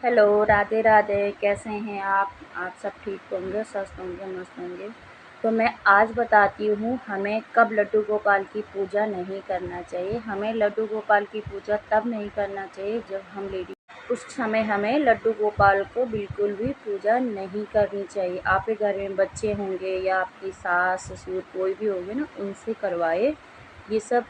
Hello, Radhe Radhe. कैसे हैं आप सब ठीक होंगे, स्वस्थ होंगे, मस्त होंगे। तो मैं आज बताती हूँ हमें कब लड्डू गोपाल की पूजा नहीं करना चाहिए। हमें लड्डू गोपाल की पूजा तब नहीं करना चाहिए जब हम लेडी, उस समय हमें लड्डू गोपाल को बिल्कुल भी पूजा नहीं करनी चाहिए। आपके घर में बच्चे होंगे या आपकी सास ससुर कोई भी होंगे ना, उनसे करवाए। ये सब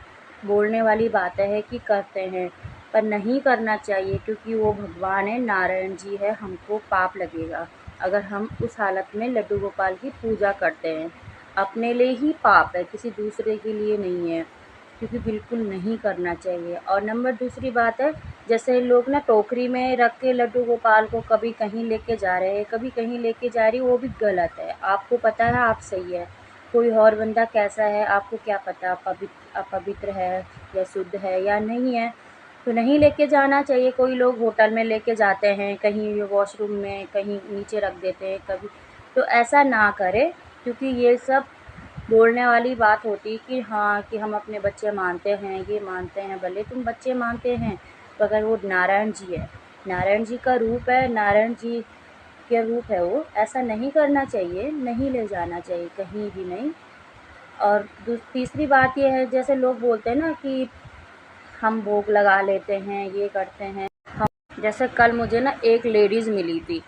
बोलने वाली बातें है कि करते हैं, पर नहीं करना चाहिए, क्योंकि वो भगवान है, नारायण जी है, हमको पाप लगेगा अगर हम उस हालत में लड्डू गोपाल की पूजा करते हैं। अपने लिए ही पाप है, किसी दूसरे के लिए नहीं है, क्योंकि बिल्कुल नहीं करना चाहिए। और नंबर दूसरी बात है, जैसे लोग ना टोकरी में रख के लड्डू गोपाल को कभी कहीं लेके जा रहे हैं, कभी कहीं लेके जा रही, वो भी गलत है। आपको पता है आप सही है, कोई और बंदा कैसा है आपको क्या पता, अपवित्र है या शुद्ध है या नहीं है, तो नहीं लेके जाना चाहिए। कोई लोग होटल में लेके जाते हैं, कहीं वॉशरूम में कहीं नीचे रख देते हैं कभी, तो ऐसा ना करें, क्योंकि ये सब बोलने वाली बात होती है कि हाँ कि हम अपने बच्चे मानते हैं, ये मानते हैं। भले तुम बच्चे मानते हैं, तो अगर वो नारायण जी है, नारायण जी का रूप है, नारायण जी के रूप है वो, ऐसा नहीं करना चाहिए, नहीं ले जाना चाहिए कहीं भी नहीं। और तीसरी बात ये है, जैसे लोग बोलते हैं ना कि हम भोग लगा लेते हैं, ये करते हैं हम। जैसे कल मुझे ना एक लेडीज़ मिली थी,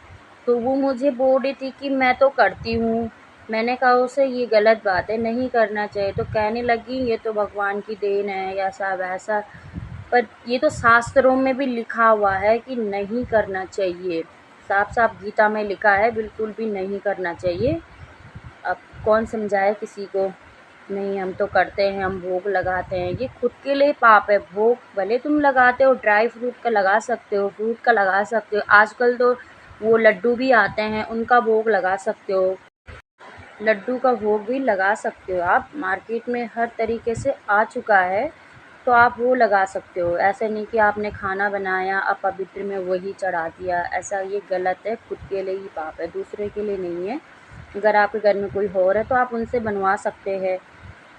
तो वो मुझे बोल रही थी कि मैं तो करती हूँ। मैंने कहा उसे ये गलत बात है, नहीं करना चाहिए। तो कहने लगी ये तो भगवान की देन है, ऐसा वैसा। पर ये तो शास्त्रों में भी लिखा हुआ है कि नहीं करना चाहिए, साफ साफ गीता में लिखा है, बिल्कुल भी नहीं करना चाहिए। अब कौन समझाए किसी को। नहीं, हम तो करते हैं, हम भोग लगाते हैं, ये खुद के लिए पाप है। भोग भले तुम लगाते हो, ड्राई फ्रूट का लगा सकते हो, फ्रूट का लगा सकते हो, आजकल तो वो लड्डू भी आते हैं, उनका भोग लगा सकते हो, लड्डू का भोग भी लगा सकते हो आप। मार्केट में हर तरीके से आ चुका है, तो आप वो लगा सकते हो। ऐसा नहीं कि आपने खाना बनाया अपवित्र में वही चढ़ा दिया, ऐसा ये गलत है, खुद के लिए ही पाप है, दूसरे के लिए नहीं है। अगर आपके घर में कोई और है तो आप उनसे बनवा सकते हैं।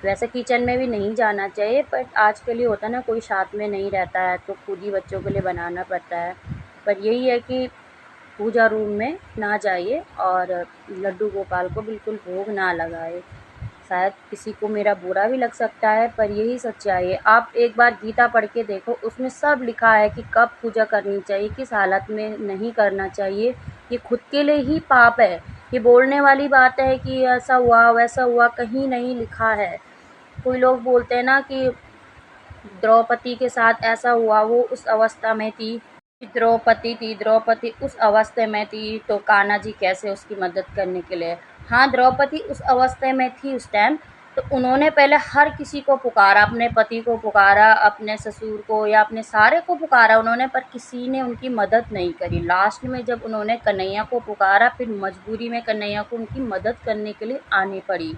वैसे किचन में भी नहीं जाना चाहिए, पर आजकल ये होता है ना, कोई साथ में नहीं रहता है तो खुद ही बच्चों के लिए बनाना पड़ता है। पर यही है कि पूजा रूम में ना जाइए और लड्डू गोपाल को बिल्कुल भोग ना लगाए। शायद किसी को मेरा बुरा भी लग सकता है, पर यही सच्चाई है। आप एक बार गीता पढ़ के देखो, उसमें सब लिखा है कि कब पूजा करनी चाहिए, किस हालत में नहीं करना चाहिए। ये खुद के लिए ही पाप है। ये बोलने वाली बात है कि ऐसा हुआ वैसा हुआ, कहीं नहीं लिखा है। कोई लोग बोलते हैं ना कि द्रौपदी के साथ ऐसा हुआ, वो उस अवस्था में थी, द्रौपदी उस अवस्था में थी, तो कान्हा जी कैसे उसकी मदद करने के लिए। हाँ, द्रौपदी उस अवस्था में थी उस टाइम, तो उन्होंने पहले हर किसी को पुकारा, अपने पति को पुकारा, अपने ससुर को या अपने सारे को पुकारा उन्होंने, पर किसी ने उनकी मदद नहीं करी। लास्ट में जब उन्होंने कन्हैया को पुकारा, फिर मजबूरी में कन्हैया को उनकी मदद करने के लिए आनी पड़ी।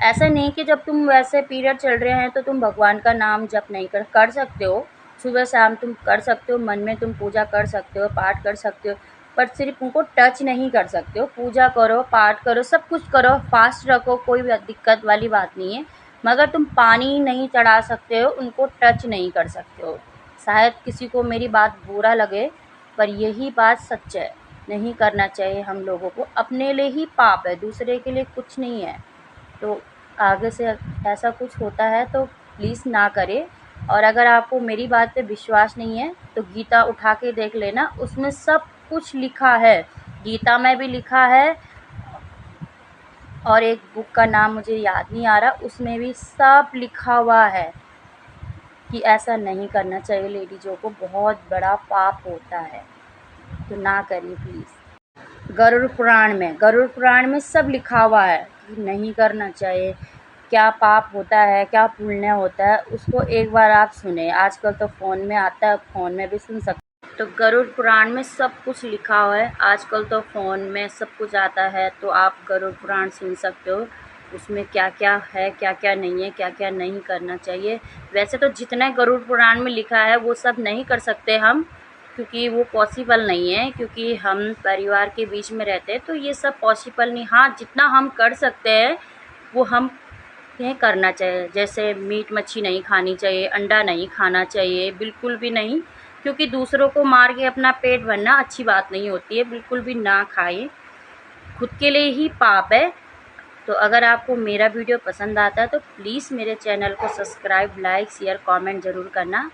ऐसा नहीं कि जब तुम वैसे पीरियड चल रहे हैं तो तुम भगवान का नाम जप नहीं कर सकते हो, सुबह शाम तुम कर सकते हो, मन में तुम पूजा कर सकते हो, पाठ कर सकते हो, पर सिर्फ उनको टच नहीं कर सकते हो। पूजा करो, पाठ करो, सब कुछ करो, फास्ट रखो, कोई भी दिक्कत वाली बात नहीं है, मगर तुम पानी नहीं चढ़ा सकते हो, उनको टच नहीं कर सकते हो। शायद किसी को मेरी बात बुरा लगे, पर यही बात सच है, नहीं करना चाहिए हम लोगों को। अपने लिए ही पाप है, दूसरे के लिए कुछ नहीं है। तो आगे से ऐसा कुछ होता है तो प्लीज़ ना करें। और अगर आपको मेरी बात पे विश्वास नहीं है तो गीता उठा के देख लेना, उसमें सब कुछ लिखा है, गीता में भी लिखा है, और एक बुक का नाम मुझे याद नहीं आ रहा, उसमें भी सब लिखा हुआ है कि ऐसा नहीं करना चाहिए। लेडीज़ों को बहुत बड़ा पाप होता है, तो ना करिए प्लीज़। गरुड़ पुराण में सब लिखा हुआ है कि नहीं करना चाहिए, क्या पाप होता है, क्या पुण्य होता है, उसको एक बार आप सुने। आजकल तो फ़ोन में आता है, फ़ोन में भी सुन सकते हैं। तो गरुड़ पुराण में सब कुछ लिखा हुआ है, आजकल तो फ़ोन में सब कुछ आता है, तो आप गरुड़ पुराण सुन सकते हो। उसमें क्या क्या है, क्या क्या नहीं है, क्या क्या नहीं करना चाहिए। वैसे तो जितना गरुड़ पुराण में लिखा है वो सब नहीं कर सकते हम, क्योंकि वो पॉसिबल नहीं है, क्योंकि हम परिवार के बीच में रहते हैं, तो ये सब पॉसिबल नहीं। हाँ, जितना हम कर सकते हैं वो हम ये करना चाहिए। जैसे मीट मच्छी नहीं खानी चाहिए, अंडा नहीं खाना चाहिए, बिल्कुल भी नहीं। क्योंकि दूसरों को मार के अपना पेट भरना अच्छी बात नहीं होती है, बिल्कुल भी ना खाएं, खुद के लिए ही पाप है। तो अगर आपको मेरा वीडियो पसंद आता है तो प्लीज़ मेरे चैनल को सब्सक्राइब, लाइक, शेयर, कमेंट ज़रूर करना।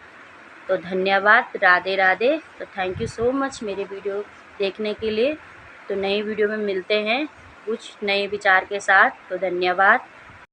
तो धन्यवाद, राधे राधे। तो थैंक यू सो मच मेरे वीडियो देखने के लिए। तो नई वीडियो में मिलते हैं कुछ नए विचार के साथ। तो धन्यवाद।